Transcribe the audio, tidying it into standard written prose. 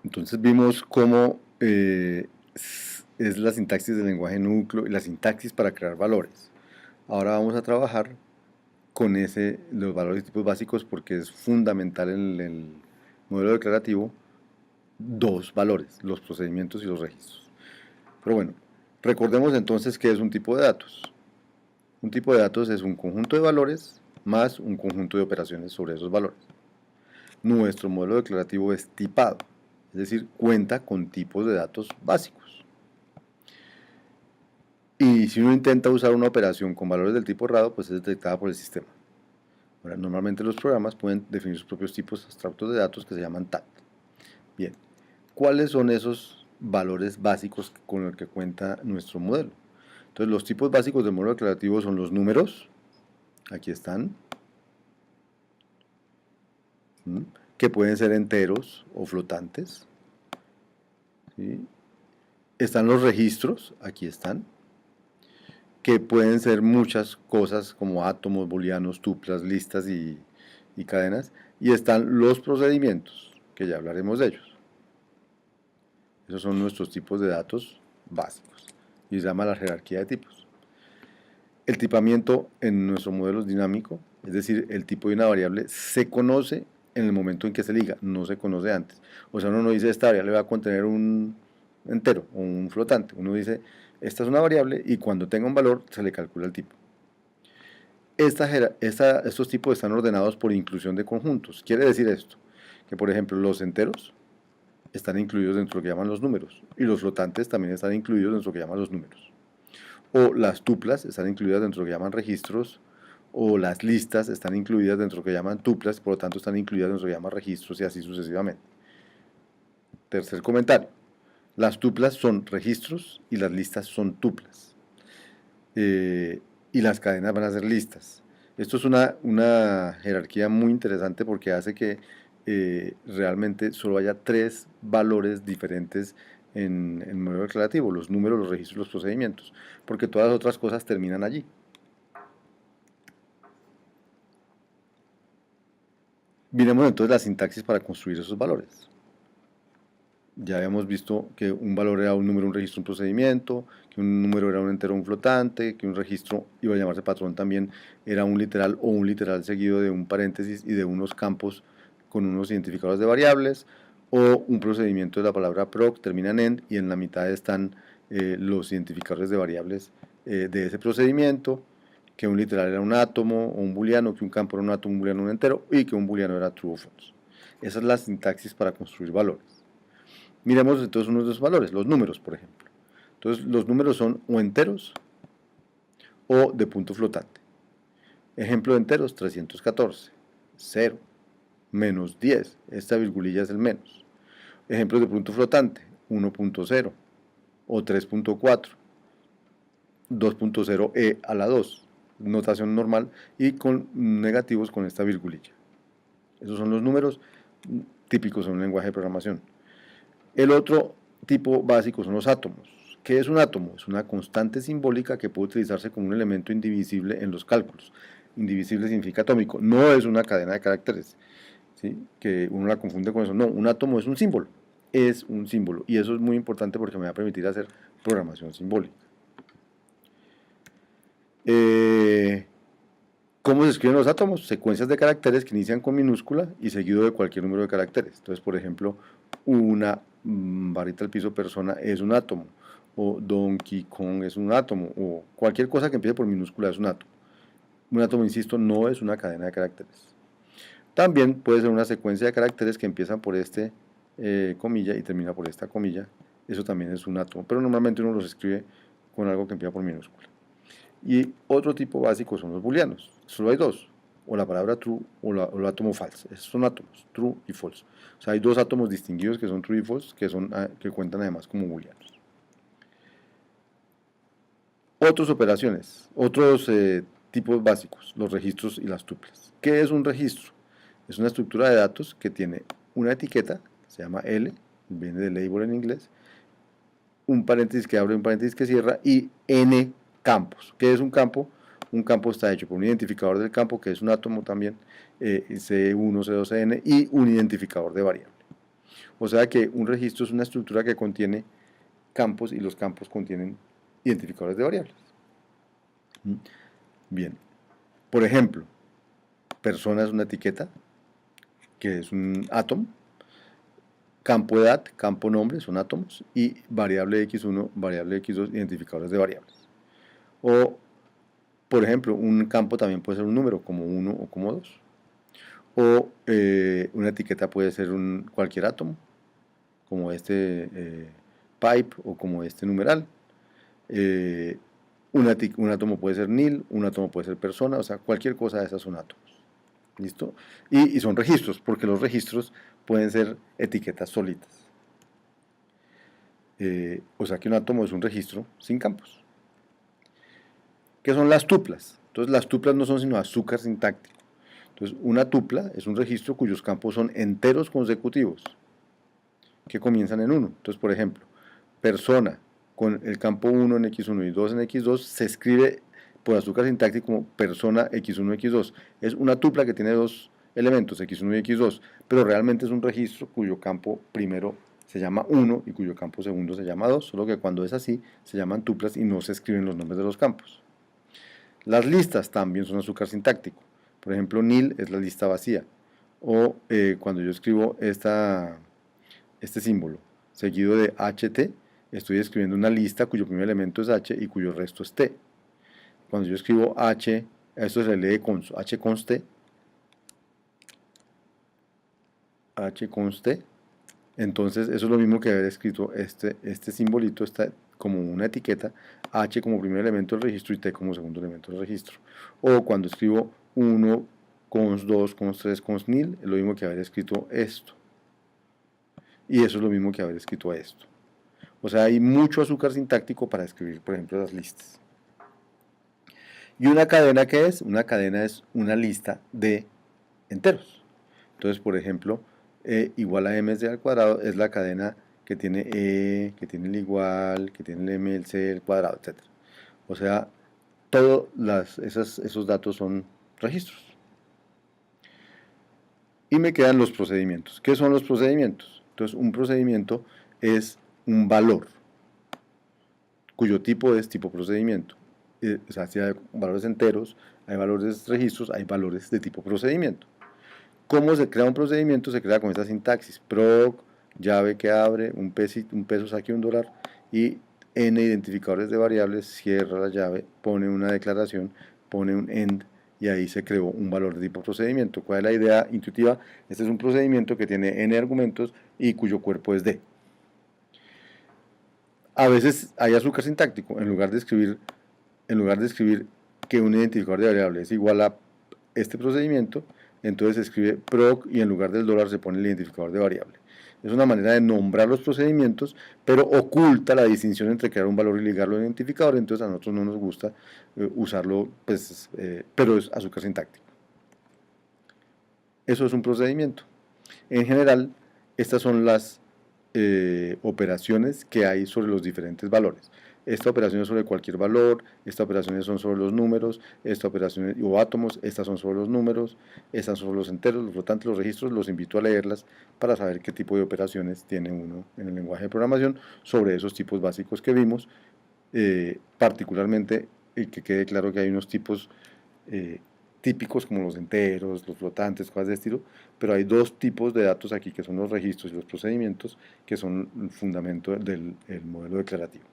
Entonces vimos cómo es la sintaxis del lenguaje núcleo y la sintaxis para crear valores. Ahora vamos a trabajar con los valores y tipos básicos porque es fundamental en el modelo declarativo dos valores, los procedimientos y los registros. Pero bueno, recordemos entonces qué es un tipo de datos. Un tipo de datos es un conjunto de valores más un conjunto de operaciones sobre esos valores. Nuestro modelo declarativo es tipado, es decir, cuenta con tipos de datos básicos. Y si uno intenta usar una operación con valores del tipo raro, pues es detectada por el sistema. Ahora, normalmente los programas pueden definir sus propios tipos abstractos de datos que se llaman tag. Bien, ¿cuáles son esos valores básicos con los que cuenta nuestro modelo? Entonces, los tipos básicos del modelo declarativo son los números, aquí están, que pueden ser enteros o flotantes. ¿Sí? Están los registros, aquí están, que pueden ser muchas cosas como átomos, booleanos, tuplas, listas y cadenas. Y están los procedimientos, que ya hablaremos de ellos. Esos son nuestros tipos de datos básicos y se llama la jerarquía de tipos. El tipamiento en nuestro modelo es dinámico, es decir, el tipo de una variable se conoce en el momento en que se liga, no se conoce antes. O sea, uno no dice esta variable va a contener un entero o un flotante, uno dice esta es una variable y cuando tenga un valor se le calcula el tipo. Estos tipos están ordenados por inclusión de conjuntos. Quiere decir esto, que por ejemplo los enteros están incluidos dentro de lo que llaman los números y los flotantes también están incluidos dentro de lo que llaman los números. O las tuplas están incluidas dentro de lo que llaman registros, o las listas están incluidas dentro de lo que llaman tuplas, por lo tanto están incluidas dentro de lo que llaman registros y así sucesivamente. Tercer comentario, las tuplas son registros y las listas son tuplas. Y las cadenas van a ser listas. Esto es una jerarquía muy interesante porque hace que realmente solo haya tres valores diferentes en el modelo declarativo, los números, los registros y los procedimientos, porque todas las otras cosas terminan allí. Miremos entonces la sintaxis para construir esos valores. Ya habíamos visto que un valor era un número, un registro, un procedimiento, que un número era un entero, un flotante, que un registro iba a llamarse patrón también era un literal o un literal seguido de un paréntesis y de unos campos con unos identificadores de variables, o un procedimiento de la palabra proc termina en end y en la mitad están los identificadores de variables de ese procedimiento, que un literal era un átomo o un booleano, que un campo era un átomo, un booleano un entero y que un booleano era true o false. Esa es la sintaxis para construir valores. Miremos entonces unos de esos valores, los números, por ejemplo. Entonces, los números son o enteros o de punto flotante. Ejemplo de enteros, 314, 0, menos 10, esta virgulilla es el menos. Ejemplos de punto flotante, 1.0 o 3.4, 2.0e a la 2, notación normal y con negativos con esta virgulilla. Esos son los números típicos en un lenguaje de programación. El otro tipo básico son los átomos. ¿Qué es un átomo? Es una constante simbólica que puede utilizarse como un elemento indivisible en los cálculos. Indivisible significa atómico, no es una cadena de caracteres, ¿sí? Que uno la confunde con eso. No, un átomo es un símbolo, y eso es muy importante porque me va a permitir hacer programación simbólica. ¿Cómo se escriben los átomos? Secuencias de caracteres que inician con minúscula y seguido de cualquier número de caracteres. Entonces, por ejemplo, una barrita al piso persona es un átomo, o Donkey Kong es un átomo, o cualquier cosa que empiece por minúscula es un átomo. Un átomo, insisto, no es una cadena de caracteres. También puede ser una secuencia de caracteres que empiezan por este comilla y termina por esta comilla. Eso también es un átomo, pero normalmente uno los escribe con algo que empieza por minúscula. Y otro tipo básico son los booleanos. Solo hay dos, o la palabra true o el átomo false. Esos son átomos, true y false. O sea, hay dos átomos distinguidos que son true y false, que cuentan además como booleanos. Otras operaciones, otros tipos básicos, los registros y las tuplas. ¿Qué es un registro? Es una estructura de datos que tiene una etiqueta, se llama L, viene de label en inglés, un paréntesis que abre, un paréntesis que cierra y n campos. ¿Qué es un campo? Un campo está hecho por un identificador del campo, que es un átomo también, C1, C2, Cn, y un identificador de variable. O sea que un registro es una estructura que contiene campos y los campos contienen identificadores de variables. Bien, por ejemplo, persona es una etiqueta, que es un átomo, campo edad, campo nombre, son átomos, y variable x1, variable x2, identificadores de variables. O, por ejemplo, un campo también puede ser un número, como 1 o como 2. O una etiqueta puede ser cualquier átomo, como este pipe o como este numeral. Un átomo puede ser nil, un átomo puede ser persona, o sea, cualquier cosa de esas son átomos. ¿Listo? Y son registros, porque los registros pueden ser etiquetas solitas. O sea que un átomo es un registro sin campos. ¿Qué son las tuplas? Entonces las tuplas no son sino azúcar sintáctico. Entonces una tupla es un registro cuyos campos son enteros consecutivos, que comienzan en 1. Entonces, por ejemplo, persona con el campo 1 en x1 y 2 en x2 se escribe por azúcar sintáctico como persona x1 x2. Es una tupla que tiene dos elementos, x1 y x2, pero realmente es un registro cuyo campo primero se llama 1 y cuyo campo segundo se llama 2, solo que cuando es así se llaman tuplas y no se escriben los nombres de los campos. Las listas también son azúcar sintáctico. Por ejemplo, nil es la lista vacía. O cuando yo escribo este símbolo seguido de ht, estoy escribiendo una lista cuyo primer elemento es h y cuyo resto es t. Cuando yo escribo h, esto se lee con h const t, h const t, entonces eso es lo mismo que haber escrito este simbolito está como una etiqueta, h como primer elemento del registro y t como segundo elemento del registro. O cuando escribo 1, const 2, const 3, const nil, es lo mismo que haber escrito esto. Y eso es lo mismo que haber escrito esto. O sea, hay mucho azúcar sintáctico para escribir, por ejemplo, las listas. ¿Y una cadena qué es? Una cadena es una lista de enteros. Entonces, por ejemplo, igual a mc al cuadrado es la cadena que tiene e, que tiene el igual, que tiene el m, el c, el cuadrado, etc. O sea, todos esos datos son registros. Y me quedan los procedimientos. ¿Qué son los procedimientos? Entonces, un procedimiento es un valor cuyo tipo es tipo procedimiento. O sea, si hay valores enteros, hay valores registros, hay valores de tipo procedimiento. ¿Cómo se crea un procedimiento? Se crea con esta sintaxis: proc, llave que abre, un peso saque $1 y n identificadores de variables, cierra la llave, pone una declaración, pone un end y ahí se creó un valor de tipo procedimiento. ¿Cuál es la idea intuitiva? Este es un procedimiento que tiene n argumentos y cuyo cuerpo es d. A veces hay azúcar sintáctico. En lugar de escribir que un identificador de variable es igual a este procedimiento, entonces se escribe proc y en lugar del dólar se pone el identificador de variable. Es una manera de nombrar los procedimientos, pero oculta la distinción entre crear un valor y ligarlo a un identificador, entonces a nosotros no nos gusta usarlo, pues, pero es azúcar sintáctico. Eso es un procedimiento. En general, estas son las operaciones que hay sobre los diferentes valores. Esta operación es sobre cualquier valor, estas operaciones son sobre los números, estas operaciones o átomos, estas son sobre los números, estas son sobre los enteros, los flotantes, los registros. Los invito a leerlas para saber qué tipo de operaciones tiene uno en el lenguaje de programación sobre esos tipos básicos que vimos, particularmente y que quede claro que hay unos tipos típicos como los enteros, los flotantes, cosas de estilo, pero hay dos tipos de datos aquí que son los registros y los procedimientos, que son el fundamento del modelo declarativo.